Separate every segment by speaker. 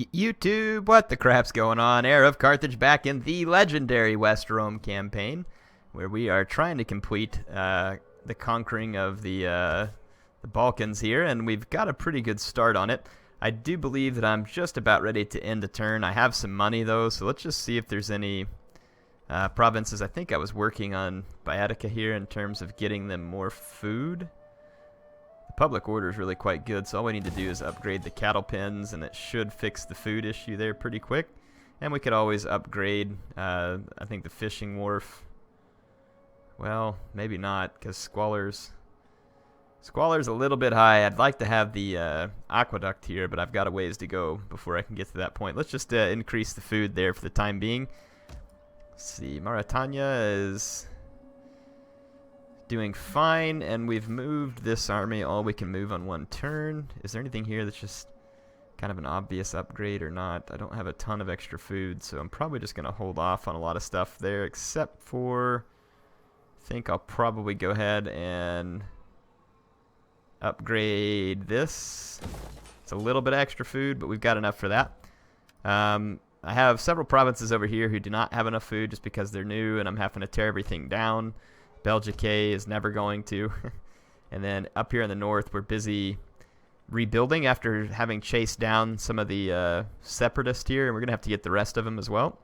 Speaker 1: YouTube, what the crap's going on? Heir of Carthage back in the legendary West Rome campaign, where we are trying to complete the conquering of the Balkans here, and we've got a pretty good start on it. I do believe that I'm just about ready to end a turn. I have some money, though, so let's just see if there's any provinces. I think I was working on Baetica here in terms of getting them more food. Public order is really quite good, so all we need to do is upgrade the cattle pens, and it should fix the food issue there pretty quick. And we could always upgrade, I think, the fishing wharf. Well, maybe not, because Squalor's a little bit high. I'd like to have the aqueduct here, but I've got a ways to go before I can get to that point. Let's just increase the food there for the time being. Let's see, Mauritania is doing fine, and we've moved this army all we can move on one turn. Is there anything here that's just kind of an obvious upgrade or not? I don't have a ton of extra food, so I'm probably just going to hold off on a lot of stuff there, except for, I think I'll probably go ahead and upgrade this. It's a little bit extra food, but we've got enough for that. I have several provinces over here who do not have enough food just because they're new, and I'm having to tear everything down. Belgique is never going to. And then up here in the north, we're busy rebuilding after having chased down some of the separatists here, and we're going to have to get the rest of them as well.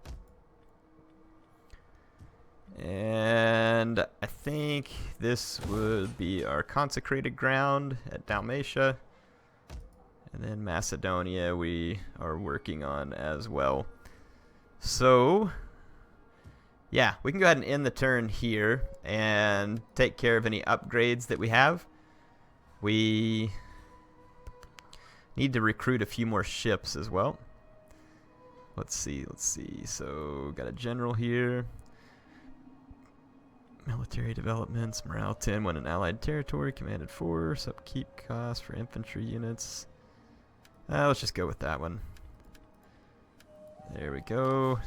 Speaker 1: And I think this would be our consecrated ground at Dalmatia. And then Macedonia we are working on as well. So yeah, we can go ahead and end the turn here and take care of any upgrades that we have. We need to recruit a few more ships as well. Let's see. So, got a general here. Military developments, morale 10 when in allied territory, commanded force, upkeep cost for infantry units. Let's just go with that one. There we go.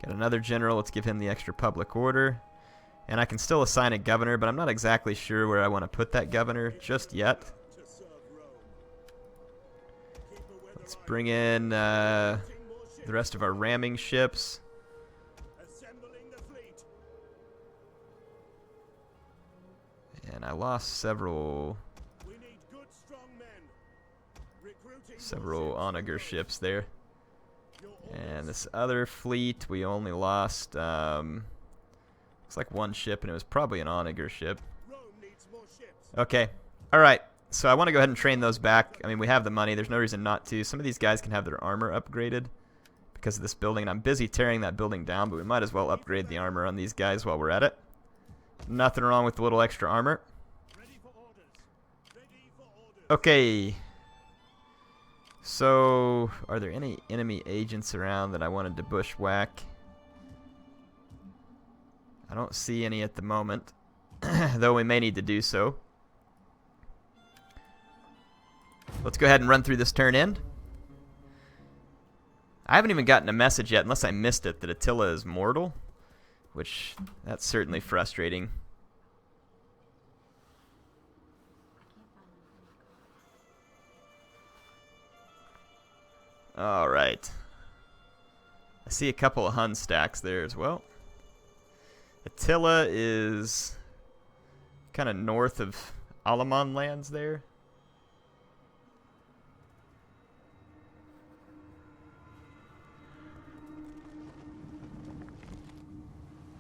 Speaker 1: Got another general. Let's give him the extra public order. And I can still assign a governor, but I'm not exactly sure where I want to put that governor just yet. Let's bring in the rest of our ramming ships. And I lost several onager ships there. And this other fleet, we only lost, looks like one ship, and it was probably an onager ship. Okay, alright, so I want to go ahead and train those back. I mean, we have the money, there's no reason not to. Some of these guys can have their armor upgraded because of this building, and I'm busy tearing that building down, but we might as well upgrade the armor on these guys while we're at it. Nothing wrong with the little extra armor. Okay. So, are there any enemy agents around that I wanted to bushwhack? I don't see any at the moment, though we may need to do so. Let's go ahead and run through this turn end. I haven't even gotten a message yet, unless I missed it, that Attila is mortal, which, that's certainly frustrating. Alright. I see a couple of Hun stacks there as well. Attila is kind of north of Alaman lands there.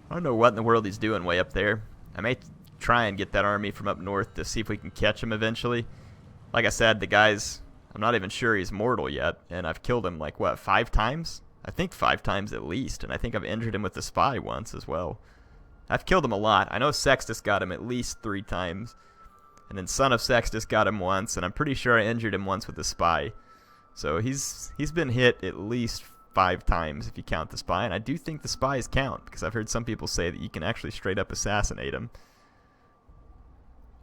Speaker 1: I don't know what in the world he's doing way up there. I may try and get that army from up north to see if we can catch him eventually. Like I said, the guy's, I'm not even sure he's mortal yet, and I've killed him like, what, 5 times? I think 5 times at least, and I think I've injured him with the spy once as well. I've killed him a lot. I know Sextus got him at least 3 times, and then Son of Sextus got him once, and I'm pretty sure I injured him once with the spy. So he's been hit at least 5 times if you count the spy, and I do think the spies count, because I've heard some people say that you can actually straight up assassinate him.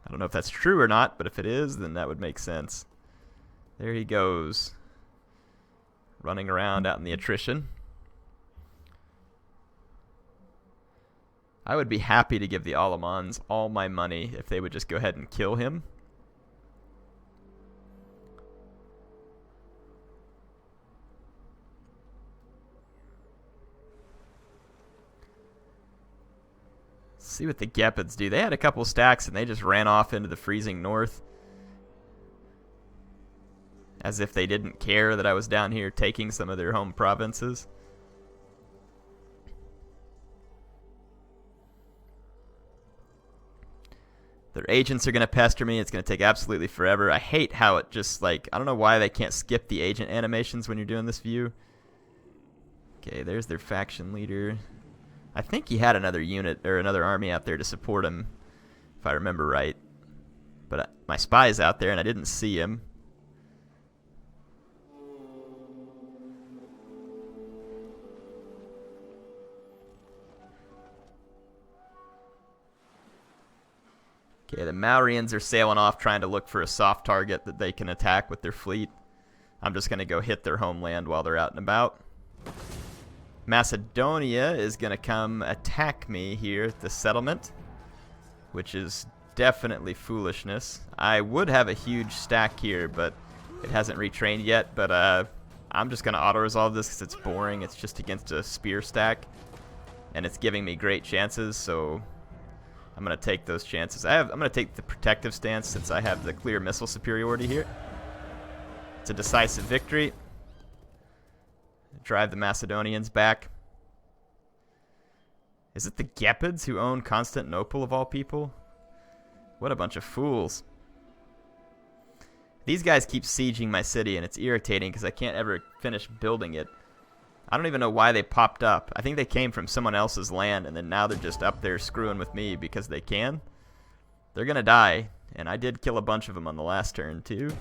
Speaker 1: I don't know if that's true or not, but if it is, then that would make sense. There he goes, running around out in the attrition. I would be happy to give the Alamans all my money if they would just go ahead and kill him. See what the Gepids do. They had a couple stacks and they just ran off into the freezing north. As if they didn't care that I was down here taking some of their home provinces. Their agents are going to pester me. It's going to take absolutely forever. I hate how it just, like, I don't know why they can't skip the agent animations when you're doing this view. Okay, there's their faction leader. I think he had another unit or another army out there to support him, if I remember right. But my spy's out there and I didn't see him. Okay, the Maurians are sailing off trying to look for a soft target that they can attack with their fleet. I'm just going to go hit their homeland while they're out and about. Macedonia is going to come attack me here at the settlement, which is definitely foolishness. I would have a huge stack here, but it hasn't retrained yet. But I'm just going to auto-resolve this because it's boring. It's just against a spear stack, and it's giving me great chances, so I'm going to take those chances. I'm going to take the protective stance since I have the clear missile superiority here. It's a decisive victory. Drive the Macedonians back. Is it the Gepids who own Constantinople of all people? What a bunch of fools. These guys keep sieging my city and it's irritating because I can't ever finish building it. I don't even know why they popped up. I think they came from someone else's land and then now they're just up there screwing with me because they can. They're going to die. And I did kill a bunch of them on the last turn too.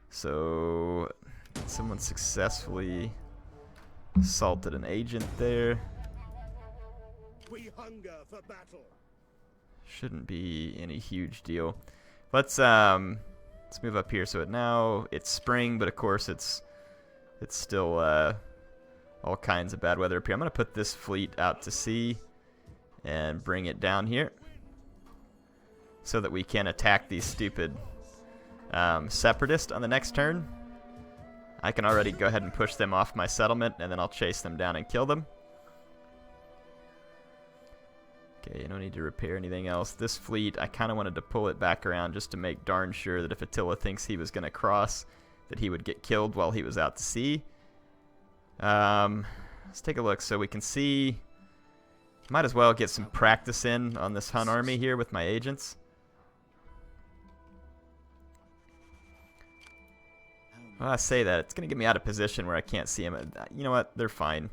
Speaker 1: So someone successfully assaulted an agent there.
Speaker 2: We hunger for battle.
Speaker 1: Shouldn't be any huge deal. Let's move up here. So now it's spring, but of course it's still all kinds of bad weather up here. I'm going to put this fleet out to sea and bring it down here so that we can attack these stupid separatists on the next turn. I can already go ahead and push them off my settlement, and then I'll chase them down and kill them. Okay, you don't need to repair anything else. This fleet, I kind of wanted to pull it back around just to make darn sure that if Attila thinks he was going to cross, that he would get killed while he was out to sea. Let's take a look. So we can see, might as well get some practice in on this Hun army here with my agents. Well, I say that, it's going to get me out of position where I can't see them. You know what? They're fine.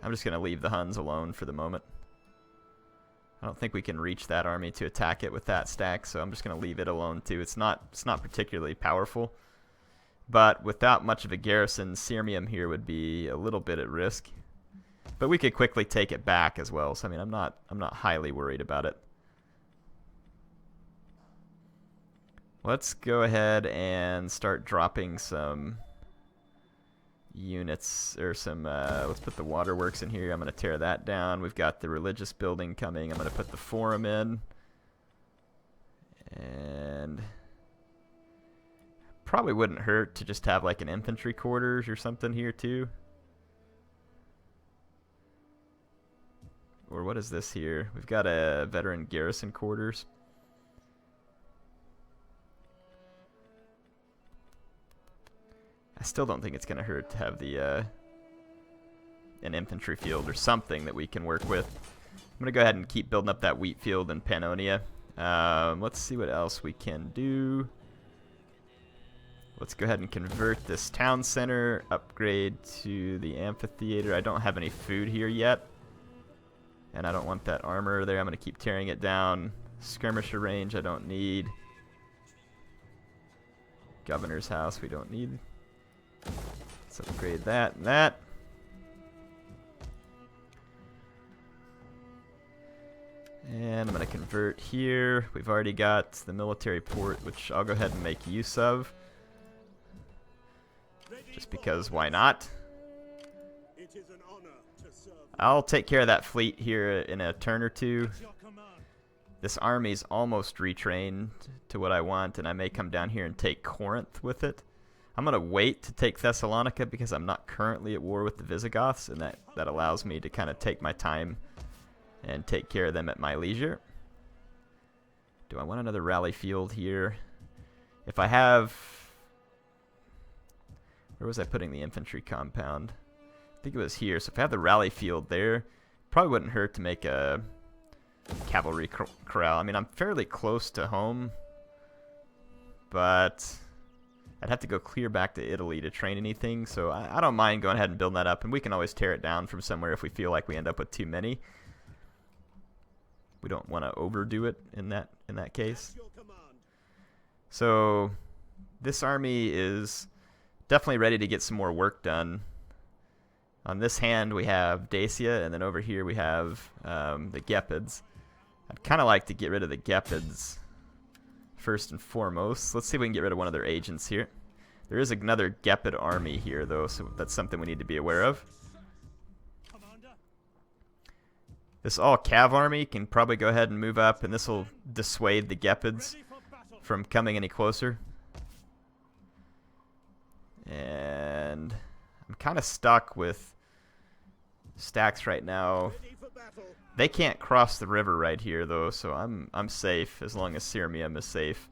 Speaker 1: I'm just going to leave the Huns alone for the moment. I don't think we can reach that army to attack it with that stack, so I'm just going to leave it alone too. It's not particularly powerful. But without much of a garrison, Sirmium here would be a little bit at risk. But we could quickly take it back as well. So I mean, I'm not highly worried about it. Let's go ahead and start dropping some units or some let's put the waterworks in here. I'm going to tear that down. We've got the religious building coming. I'm going to put the forum in. And probably wouldn't hurt to just have like an infantry quarters or something here too. Or what is this here? We've got a veteran garrison quarters. I still don't think it's going to hurt to have the an infantry field or something that we can work with. I'm going to go ahead and keep building up that wheat field in Pannonia. Let's see what else we can do. Let's go ahead and convert this town center, upgrade to the amphitheater. I don't have any food here yet, and I don't want that armor there. I'm going to keep tearing it down. Skirmisher range I don't need. Governor's house we don't need. Let's upgrade that and that. And I'm going to convert here. We've already got the military port, which I'll go ahead and make use of. Just because, why not?
Speaker 2: It is an honor to serve.
Speaker 1: I'll take care of that fleet here in a turn or two. This army's almost retrained to what I want, and I may come down here and take Corinth with it. I'm going to wait to take Thessalonica because I'm not currently at war with the Visigoths, and that allows me to kind of take my time and take care of them at my leisure. Do I want another rally field here? If I have... Where was I putting the infantry compound? I think it was here. So if I have the rally field there, probably wouldn't hurt to make a cavalry corral. I mean, I'm fairly close to home, but I'd have to go clear back to Italy to train anything, so I don't mind going ahead and building that up, and we can always tear it down from somewhere if we feel like we end up with too many. We don't want to overdo it in that case. So this army is definitely ready to get some more work done. On this hand we have Dacia, and then over here we have the Gepids. I'd kind of like to get rid of the Gepids first and foremost. Let's see if we can get rid of one of their agents here. There is another Gepid army here, though, so that's something we need to be aware of. This all-cav army can probably go ahead and move up, and this will dissuade the Gepids from coming any closer. And I'm kind of stuck with stacks right now. They can't cross the river right here, though, so I'm safe as long as Sirmium is safe,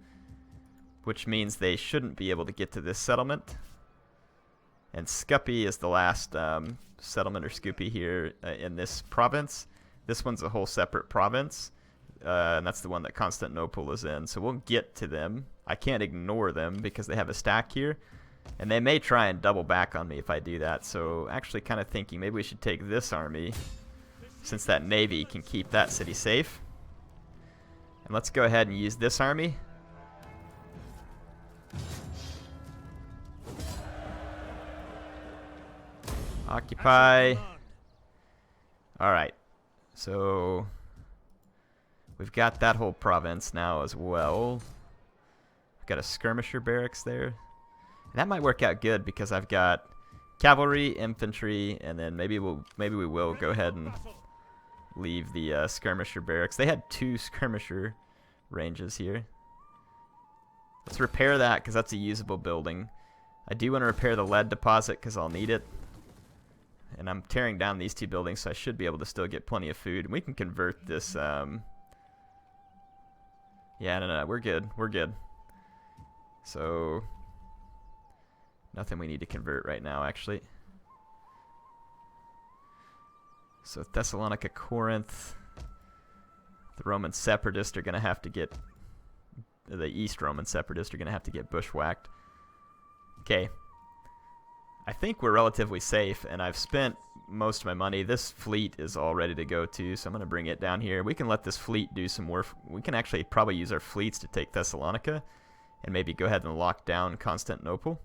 Speaker 1: which means they shouldn't be able to get to this settlement. And Scuppy is the last settlement or Scoopy here in this province. This one's a whole separate province, and that's the one that Constantinople is in, so we'll get to them. I can't ignore them because they have a stack here, and they may try and double back on me if I do that, so actually kind of thinking maybe we should take this army, since that navy can keep that city safe. And let's go ahead and use this army. Occupy. Alright. So we've got that whole province now as well. I've got a skirmisher barracks there. And that might work out good because I've got cavalry, infantry, and then maybe we will go ahead and leave the skirmisher barracks. They had 2 skirmisher ranges here. Let's repair that because that's a usable building. I do want to repair the lead deposit because I'll need it. And I'm tearing down these 2 buildings, so I should be able to still get plenty of food. And we can convert this. Yeah, no, we're good. We're good. So nothing we need to convert right now, actually. So Thessalonica, Corinth. The Roman separatists are going to have to get... The East Roman separatists are going to have to get bushwhacked. Okay. I think we're relatively safe, and I've spent most of my money. This fleet is all ready to go too, so I'm going to bring it down here. We can let this fleet do some work. We can actually probably use our fleets to take Thessalonica and maybe go ahead and lock down Constantinople.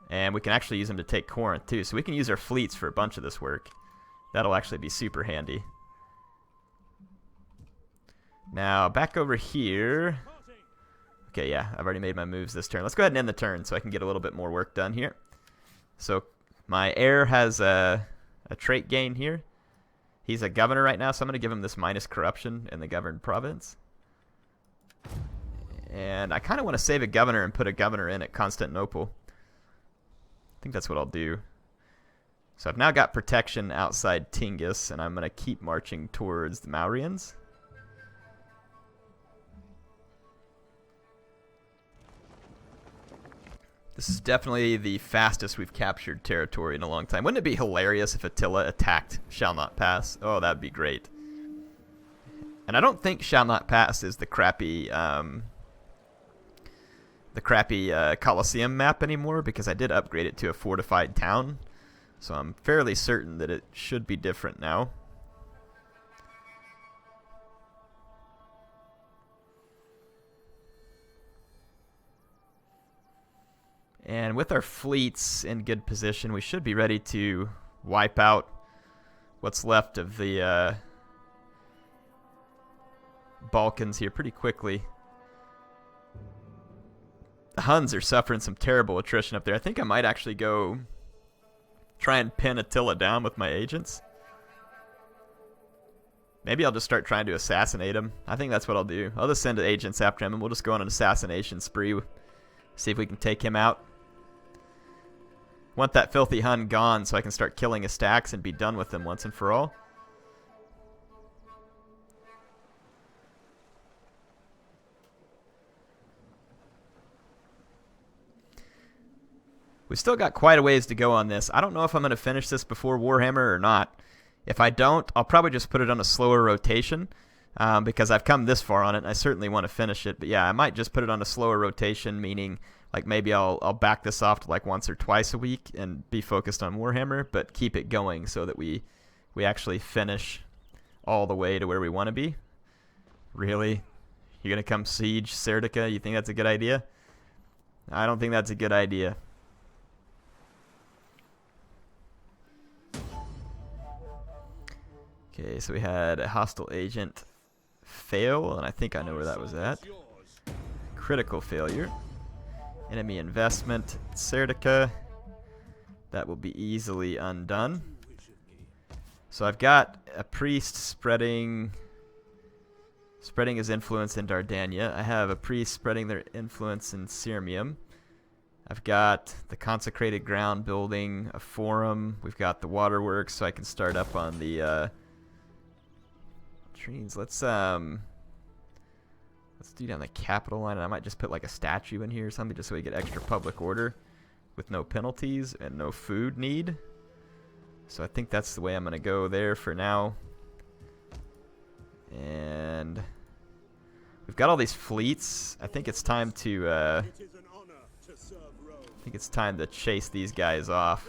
Speaker 1: And we can actually use them to take Corinth too, so we can use our fleets for a bunch of this work. That'll actually be super handy. Now, back over here... Okay, yeah, I've already made my moves this turn. Let's go ahead and end the turn so I can get a little bit more work done here. So my heir has a trait gain here. He's a governor right now, so I'm going to give him this minus corruption in the governed province. And I kind of want to save a governor and put a governor in at Constantinople. I think that's what I'll do. So I've now got protection outside Tingis, and I'm going to keep marching towards the Maurians. This is definitely the fastest we've captured territory in a long time. Wouldn't it be hilarious if Attila attacked Shall Not Pass? Oh, that'd be great. And I don't think Shall Not Pass is the crappy Colosseum map anymore, because I did upgrade it to a fortified town. So I'm fairly certain that it should be different now. And with our fleets in good position, we should be ready to wipe out what's left of the Balkans here pretty quickly. The Huns are suffering some terrible attrition up there. I think I might actually go try and pin Attila down with my agents. Maybe I'll just start trying to assassinate him. I think that's what I'll do. I'll just send agents after him, and we'll just go on an assassination spree See if we can take him out. Want that filthy Hun gone so I can start killing his stacks and be done with him once and for all. We've still got quite a ways to go on this. I don't know if I'm going to finish this before Warhammer or not. If I don't, I'll probably just put it on a slower rotation because I've come this far on it and I certainly want to finish it. But yeah, I might just put it on a slower rotation, meaning like maybe I'll back this off to like once or twice a week and be focused on Warhammer, but keep it going so that we actually finish all the way to where we want to be. Really? You're going to come siege Serdica? You think that's a good idea? I don't think that's a good idea. Okay, so we had a hostile agent fail, and I think I know where that was at. Critical failure. Enemy investment, Serdica. That will be easily undone. So I've got a priest spreading his influence in Dardania. I have a priest spreading their influence in Sirmium. I've got the consecrated ground building a forum. We've got the waterworks, so I can start up on the trees. Let's do down the capital line, and I might just put like a statue in here or something just so we get extra public order with no penalties and no food need. So I think that's the way I'm going to go there for now. And we've got all these fleets. I think it's time to chase these guys off.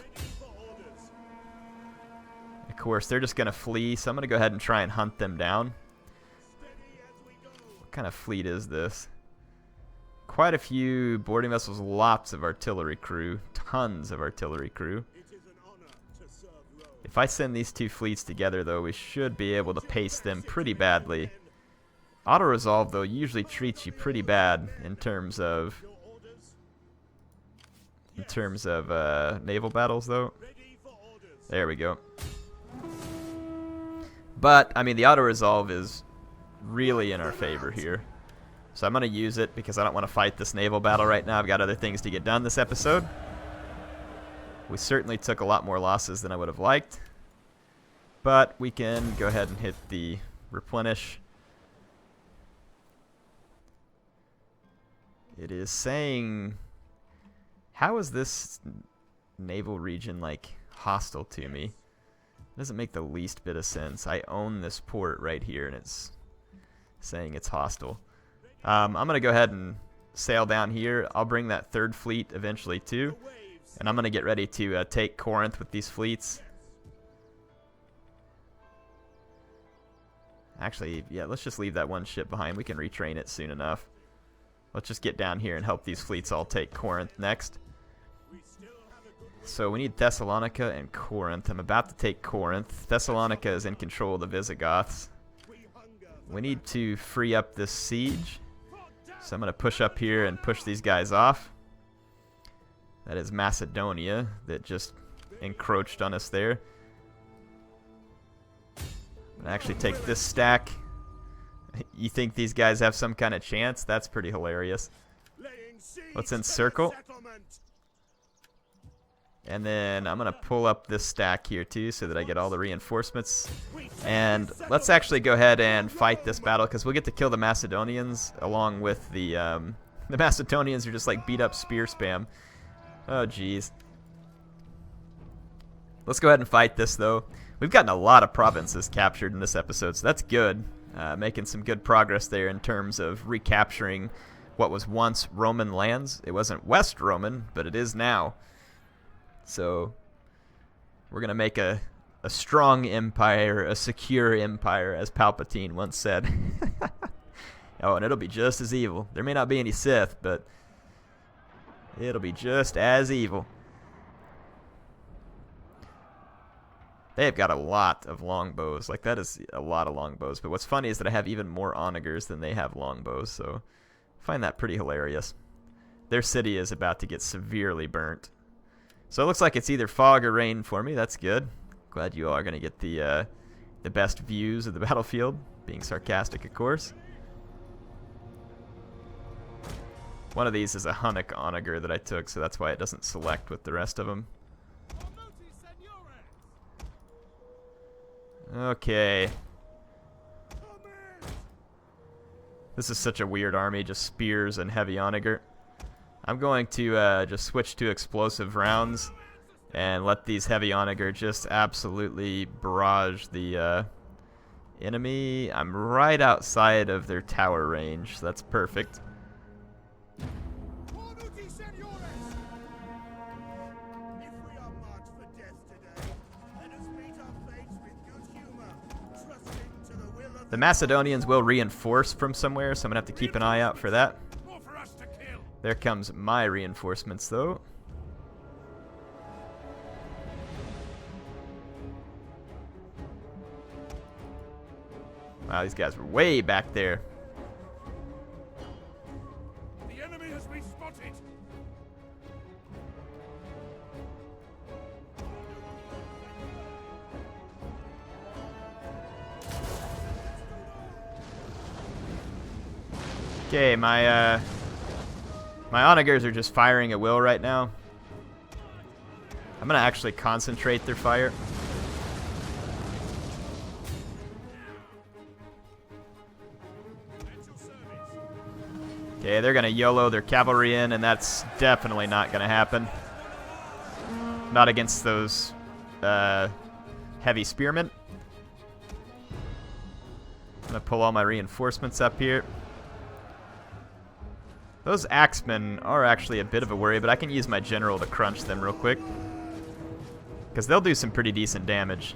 Speaker 1: Of course, they're just going to flee, so I'm going to go ahead and try and hunt them down. What kind of fleet is this? Quite a few boarding vessels, lots of artillery crew, tons of artillery crew. If I send these two fleets together, though, we should be able to pace them pretty badly. Auto-resolve, though, usually treats you pretty bad in terms of naval battles, though. There we go. But, I mean, the auto-resolve is really in our favor here. So I'm going to use it because I don't want to fight this naval battle right now. I've got other things to get done this episode. We certainly took a lot more losses than I would have liked. But we can go ahead and hit the replenish. It is saying, how is this naval region, like, hostile to me? It doesn't make the least bit of sense. I own this port right here, and it's saying it's hostile. I'm going to go ahead and sail down here. I'll bring that third fleet eventually, too. And I'm going to get ready to take Corinth with these fleets. Actually, yeah, let's just leave that one ship behind. We can retrain it soon enough. Let's just get down here and help these fleets all take Corinth next. So we need Thessalonica and Corinth. I'm about to take Corinth. Thessalonica is in control of the Visigoths. We need to free up this siege. So I'm going to push up here and push these guys off. That is Macedonia that just encroached on us there. I'm going to actually take this stack. You think these guys have some kind of chance? That's pretty hilarious. Let's encircle. And then I'm going to pull up this stack here too so that I get all the reinforcements. And let's actually go ahead and fight this battle because we'll get to kill the Macedonians along with the Macedonians are just like beat up spear spam. Oh, jeez. Let's go ahead and fight this, though. We've gotten a lot of provinces captured in this episode, so that's good. Making some good progress there in terms of recapturing what was once Roman lands. It wasn't West Roman, but it is now. So we're going to make a strong empire, a secure empire, as Palpatine once said. Oh, and it'll be just as evil. There may not be any Sith, but it'll be just as evil. They've got a lot of longbows. Like, that is a lot of longbows. But what's funny is that I have even more onagers than they have longbows. So I find that pretty hilarious. Their city is about to get severely burnt. So it looks like it's either fog or rain for me. That's good. Glad you all are going to get the best views of the battlefield. Being sarcastic, of course. One of these is a Hunnic onager that I took, so that's why it doesn't select with the rest of them. Okay. This is such a weird army, just spears and heavy onager. I'm going to just switch to explosive rounds and let these heavy onager just absolutely barrage the enemy. I'm right outside of their tower range, so that's perfect. The Macedonians will reinforce from somewhere, so I'm going to have to keep an eye out for that. There comes my reinforcements, though. Wow, these guys were way back there.
Speaker 2: The enemy has been spotted.
Speaker 1: Okay, my onagers are just firing at will right now. I'm gonna actually concentrate their fire. Okay, they're gonna YOLO their cavalry in, and that's definitely not gonna happen. Not against those heavy spearmen. I'm gonna pull all my reinforcements up here. Those axemen are actually a bit of a worry, but I can use my general to crunch them real quick, because they'll do some pretty decent damage.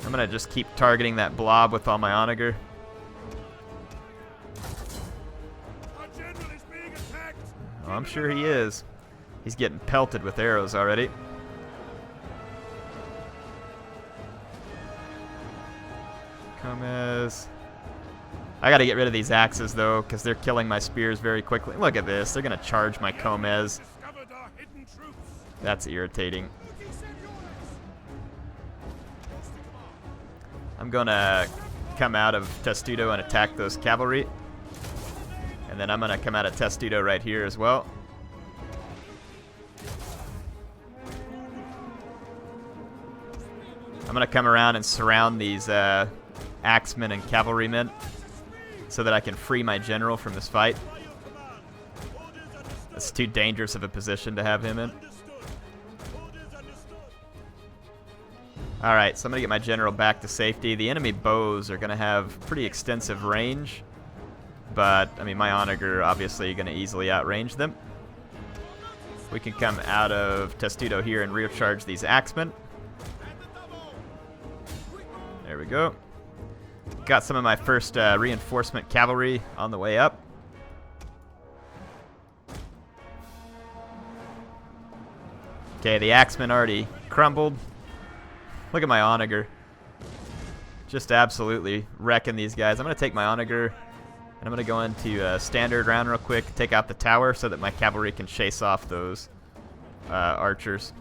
Speaker 1: I'm going to just keep targeting that blob with all my onager. Oh, I'm sure he is. He's getting pelted with arrows already. Comes. I gotta get rid of these axes though, because they're killing my spears very quickly. Look at this, they're gonna charge my Comes. That's irritating. I'm gonna come out of Testudo and attack those cavalry. And then I'm gonna come out of Testudo right here as well. I'm gonna come around and surround these axemen and cavalrymen so that I can free my general from this fight. It's too dangerous of a position to have him in. Alright, so I'm going to get my general back to safety. The enemy bows are going to have pretty extensive range, but, I mean, my onager obviously going to easily outrange them. We can come out of Testudo here and recharge these axemen. There we go. Got some of my first reinforcement cavalry on the way up. Okay, the axemen already crumbled. Look at my onager. Just absolutely wrecking these guys. I'm going to take my onager, and I'm going to go into standard round real quick, take out the tower so that my cavalry can chase off those archers.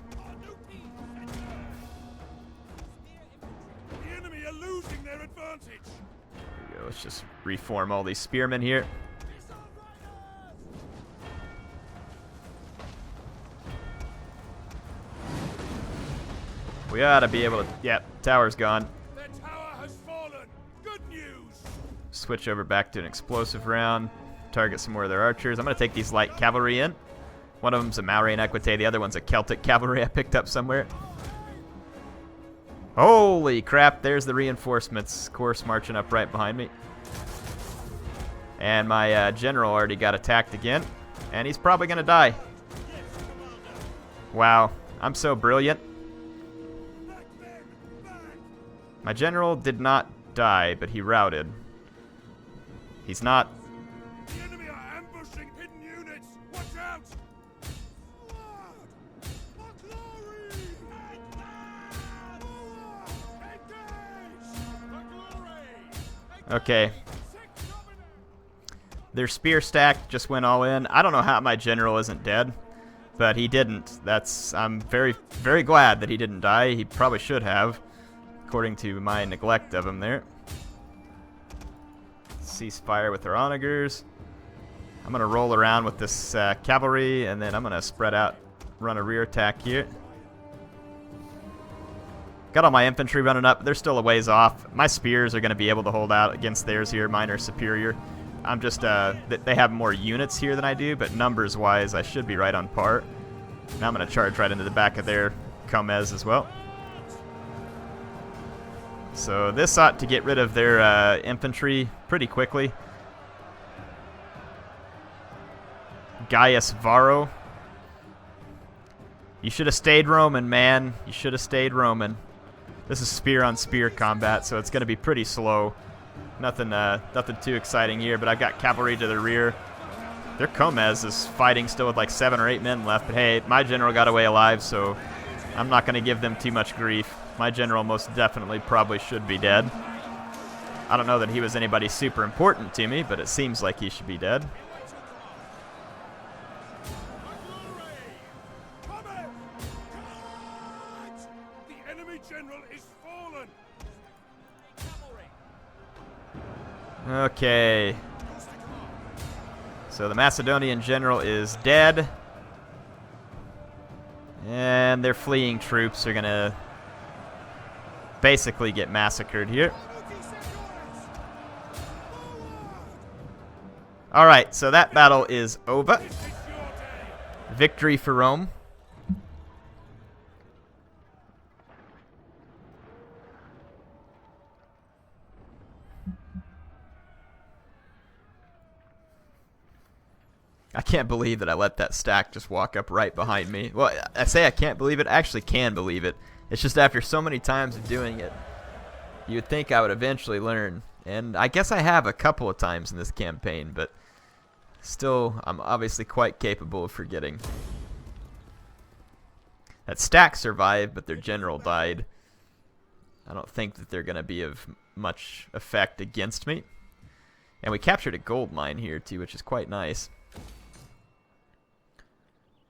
Speaker 1: Let's just reform all these spearmen here. We ought to be able to... Yep, tower's gone.
Speaker 2: The tower has fallen. Good news.
Speaker 1: Switch over back to an explosive round. Target some more of their archers. I'm going to take these light cavalry in. One of them's a Mauryan Equite. The other one's a Celtic cavalry I picked up somewhere. Holy crap, there's the reinforcements. Course marching up right behind me. And my general already got attacked again. And he's probably going to die. Wow, I'm so brilliant. My general did not die, but he routed. He's not...
Speaker 2: The enemy are ambushing hidden units. Watch out!
Speaker 1: Okay. Their spear stack just went all in. I don't know how my general isn't dead, but he didn't. I'm very, very glad that he didn't die. He probably should have, according to my neglect of him there. cease fire with their onagers. I'm going to roll around with this cavalry, and then I'm going to spread out, run a rear attack here. Got all my infantry running up. They're still a ways off. My spears are going to be able to hold out against theirs here. Mine are superior. I'm just, they have more units here than I do, but numbers-wise, I should be right on par. Now I'm going to charge right into the back of their Comes as well. So this ought to get rid of their infantry pretty quickly. Gaius Varro. You should have stayed Roman, man. You should have stayed Roman. This is spear-on-spear combat, so it's going to be pretty slow. Nothing too exciting here, but I've got cavalry to the rear. Their Comes is fighting still with like 7 or 8 men left, but hey, my general got away alive, so I'm not going to give them too much grief. My general most definitely probably should be dead. I don't know that he was anybody super important to me, but it seems like he should be dead.
Speaker 2: The enemy general is fallen.
Speaker 1: Okay. So the Macedonian general is dead. And their fleeing troops are going to basically get massacred here. Alright, so that battle is over. Victory for Rome. I can't believe that I let that stack just walk up right behind me. Well, I say I can't believe it. I actually can believe it. It's just after so many times of doing it, you would think I would eventually learn. And I guess I have a couple of times in this campaign, but still, I'm obviously quite capable of forgetting. That stack survived, but their general died. I don't think that they're going to be of much effect against me. And we captured a gold mine here, too, which is quite nice.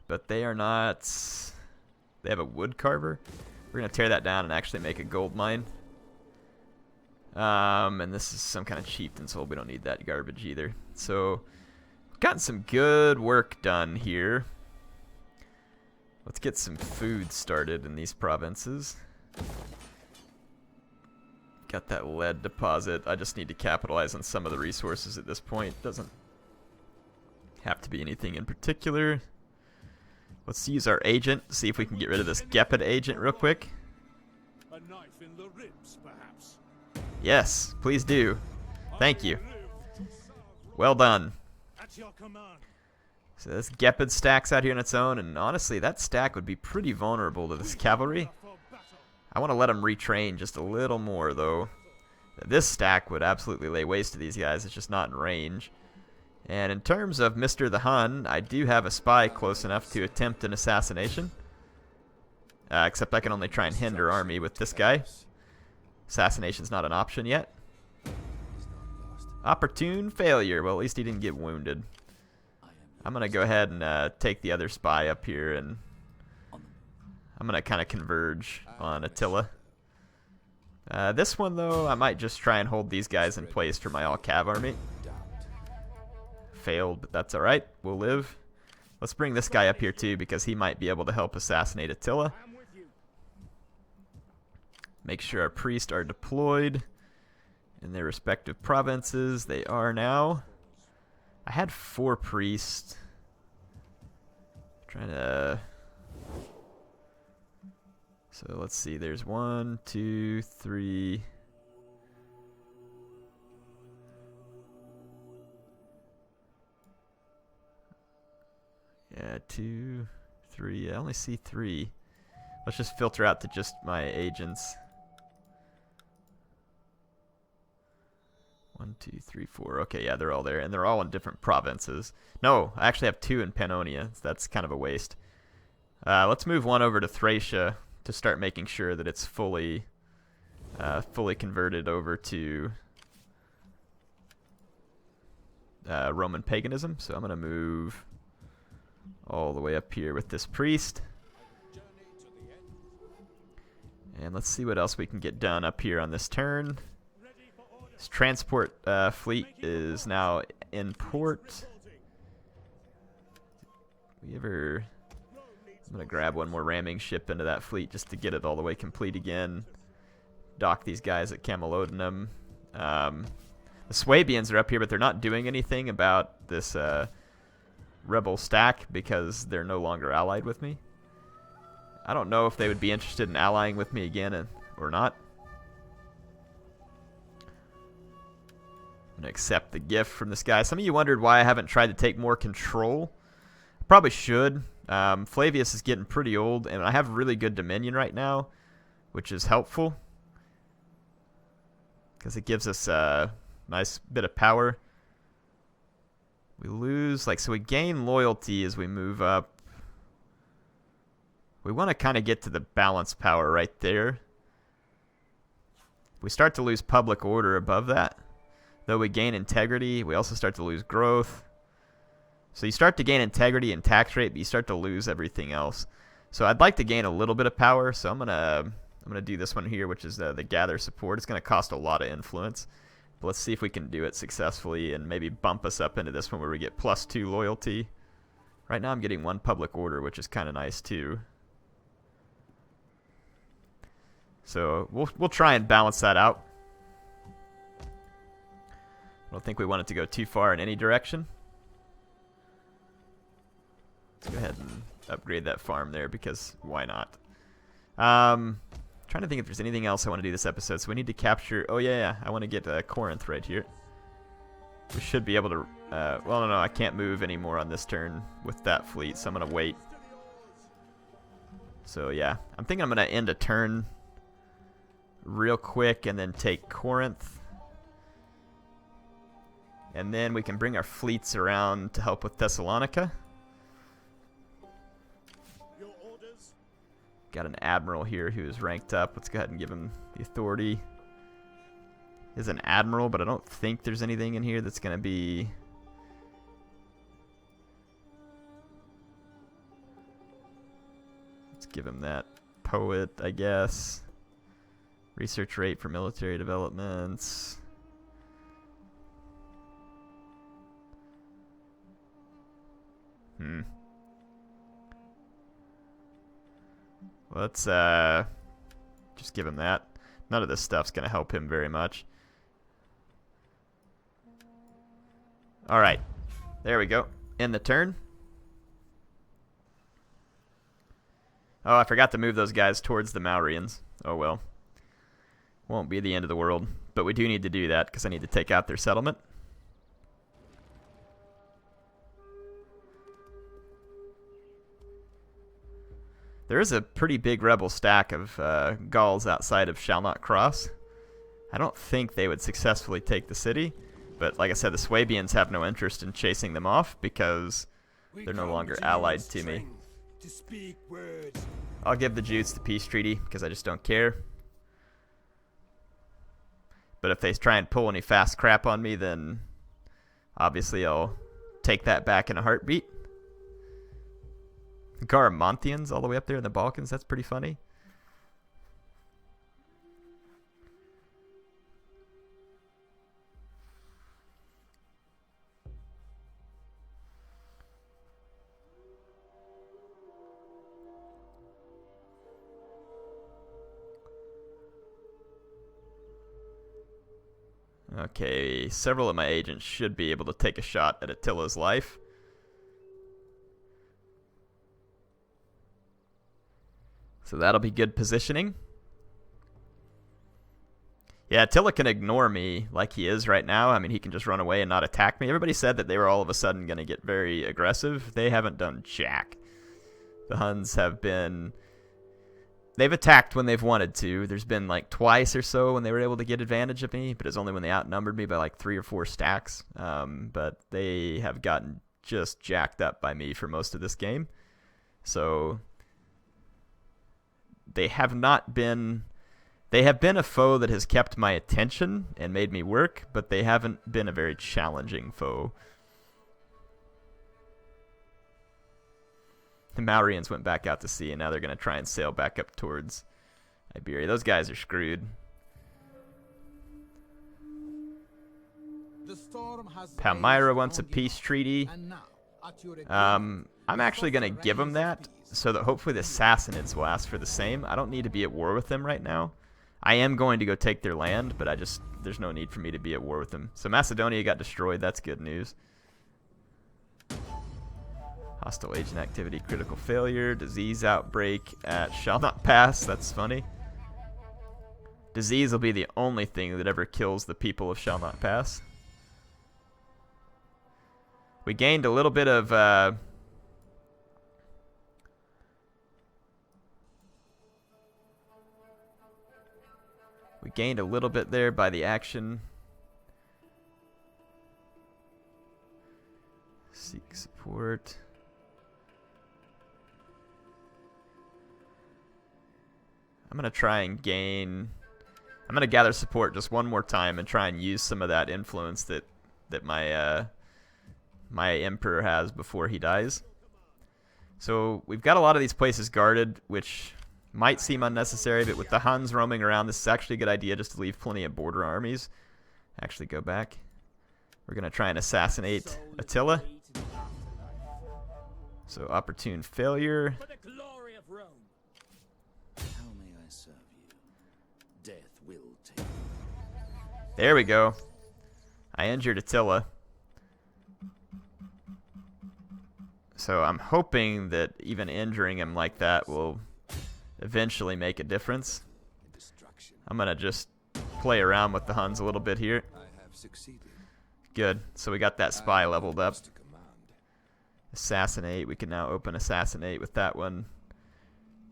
Speaker 1: But they are not... They have a wood carver. We're going to tear that down and actually make a gold mine. And this is some kind of chieftain's hold. We don't need that garbage either. So, we've gotten some good work done here. Let's get some food started in these provinces. Got that lead deposit. I just need to capitalize on some of the resources at this point. Doesn't have to be anything in particular. Let's use our agent, see if we can get rid of this Gepid agent real quick.
Speaker 2: A knife in the ribs, perhaps.
Speaker 1: Yes, please do. Thank you. Well done.
Speaker 2: At your command.
Speaker 1: So this Gepid stacks out here on its own, and honestly, that stack would be pretty vulnerable to this cavalry. I want to let them retrain just a little more, though. This stack would absolutely lay waste to these guys. It's just not in range. And in terms of Mr. the Hun, I do have a spy close enough to attempt an assassination. Except I can only try and hinder army with this guy. Assassination's not an option yet. Opportune failure. Well, at least he didn't get wounded. I'm going to go ahead and take the other spy up here, and I'm going to kind of converge on Attila. This one, though, I might just try and hold these guys in place for my all-cav army. Failed, but that's alright. We'll live. Let's bring this guy up here, too, because he might be able to help assassinate Attila. Make sure our priests are deployed in their respective provinces. They are now. I had 4 priests. Trying to... So let's see. There's 1, 2, 3... Yeah, 2, 3. I only see 3. Let's just filter out to just my agents. 1, 2, 3, 4. Okay, yeah, they're all there, and they're all in different provinces. No, I actually have 2 in Pannonia. So that's kind of a waste. Let's move 1 over to Thracia to start making sure that it's fully converted over to Roman paganism. So I'm going to move all the way up here with this priest. And let's see what else we can get done up here on this turn. This transport fleet is now in port. We ever... I'm going to grab one more ramming ship into that fleet just to get it all the way complete again. Dock these guys at Camalodunum. The Swabians are up here, but they're not doing anything about this rebel stack because they're no longer allied with me. I don't know if they would be interested in allying with me again or not. I'm going to accept the gift from this guy. Some of you wondered why I haven't tried to take more control. I probably should. Flavius is getting pretty old, and I have really good dominion right now, which is helpful because it gives us a nice bit of power. We lose, so we gain loyalty as we move up. We want to kind of get to the balance power right there. We start to lose public order above that. Though we gain integrity, we also start to lose growth. So you start to gain integrity and tax rate, but you start to lose everything else. So I'd like to gain a little bit of power, so I'm gonna do this one here, which is the gather support. It's gonna cost a lot of influence, but let's see if we can do it successfully and maybe bump us up into this one where we get +2 loyalty. Right now I'm getting 1 public order, which is kind of nice too. So we'll try and balance that out. I don't think we want it to go too far in any direction. Let's go ahead and upgrade that farm there because why not? Trying to think if there's anything else I want to do this episode. So we need to capture... Oh, yeah. I want to get Corinth right here. We should be able to... well, no, I can't move anymore on this turn with that fleet, so I'm going to wait. So, yeah. I'm thinking I'm going to end a turn real quick and then take Corinth. And then we can bring our fleets around to help with Thessalonica. Got an admiral here who is ranked up. Let's go ahead and give him the authority. He's an admiral, but I don't think there's anything in here that's going to be... Let's give him that poet, I guess. Research rate for military developments. Let's just give him that. None of this stuff's going to help him very much. Alright. There we go. End the turn. Oh, I forgot to move those guys towards the Maurians. Oh well. Won't be the end of the world. But we do need to do that because I need to take out their settlement. There is a pretty big rebel stack of Gauls outside of Shall Not Cross. I don't think they would successfully take the city, but like I said, the Swabians have no interest in chasing them off because they're no longer allied to me. I'll give the Jutes the peace treaty because I just don't care. But if they try and pull any fast crap on me, then obviously I'll take that back in a heartbeat. Garamontians all the way up there in the Balkans. That's pretty funny. Okay, several of my agents should be able to take a shot at Attila's life. So that'll be good positioning. Yeah, Attila can ignore me like he is right now. I mean, he can just run away and not attack me. Everybody said that they were all of a sudden going to get very aggressive. They haven't done jack. The Huns have been... They've attacked when they've wanted to. There's been like twice or so when they were able to get advantage of me, but it's only when they outnumbered me by like 3 or 4 stacks. But they have gotten just jacked up by me for most of this game. So... They have not been... They have been a foe that has kept my attention and made me work, but they haven't been a very challenging foe. The Maurians went back out to sea, and now they're going to try and sail back up towards Iberia. Those guys are screwed. Palmyra wants a peace treaty. I'm actually going to give him that so that hopefully the Sassanids will ask for the same. I don't need to be at war with them right now. I am going to go take their land, but there's no need for me to be at war with them. So Macedonia got destroyed. That's good news. Hostile agent activity, critical failure, disease outbreak at shall not pass. That's funny. Disease will be the only thing that ever kills the people of shall not pass. We gained a little bit of we gained a little bit there by the action. Seek support. I'm going to try and gain... I'm going to gather support just one more time and try and use some of that influence that my my emperor has before he dies. So we've got a lot of these places guarded, which might seem unnecessary, but with the Huns roaming around, this is actually a good idea just to leave plenty of border armies. Actually go back. We're going to try and assassinate Attila. So opportune failure.
Speaker 2: For the glory of Rome.
Speaker 3: How may I serve you? Death will take.
Speaker 1: There we go. I injured Attila. So I'm hoping that even injuring him like that will eventually make a difference. I'm going to just play around with the Huns a little bit here.
Speaker 3: I have succeeded.
Speaker 1: Good. So we got that spy leveled up. Assassinate. We can now open Assassinate with that one.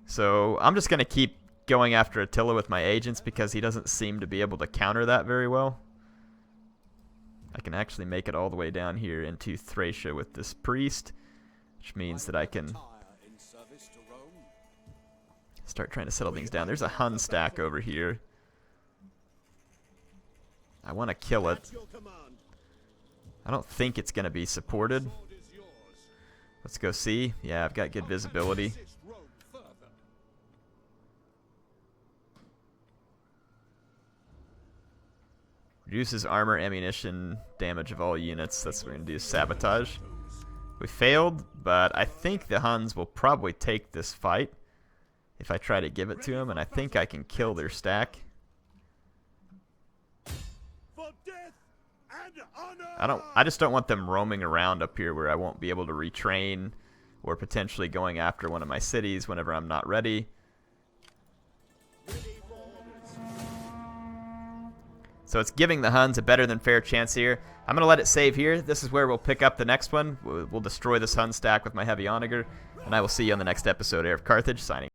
Speaker 1: So I'm just going to keep going after Attila with my agents because he doesn't seem to be able to counter that very well. I can actually make it all the way down here into Thracia with this priest, which means that I can start trying to settle things down. There's a Hun stack over here. I want to kill it. I don't think it's going to be supported. Let's go see. Yeah, I've got good visibility. Reduces armor, ammunition, damage of all units. That's what we're going to do. Sabotage. We failed, but I think the Huns will probably take this fight if I try to give it to them, and I think I can kill their stack.
Speaker 2: For death and honor.
Speaker 1: I just don't want them roaming around up here where I won't be able to retrain or potentially going after one of my cities whenever I'm not ready. So it's giving the Huns a better than fair chance here. I'm going to let it save here. This is where we'll pick up the next one. We'll destroy this Hun stack with my heavy onager, and I will see you on the next episode of HeirofCarthage, signing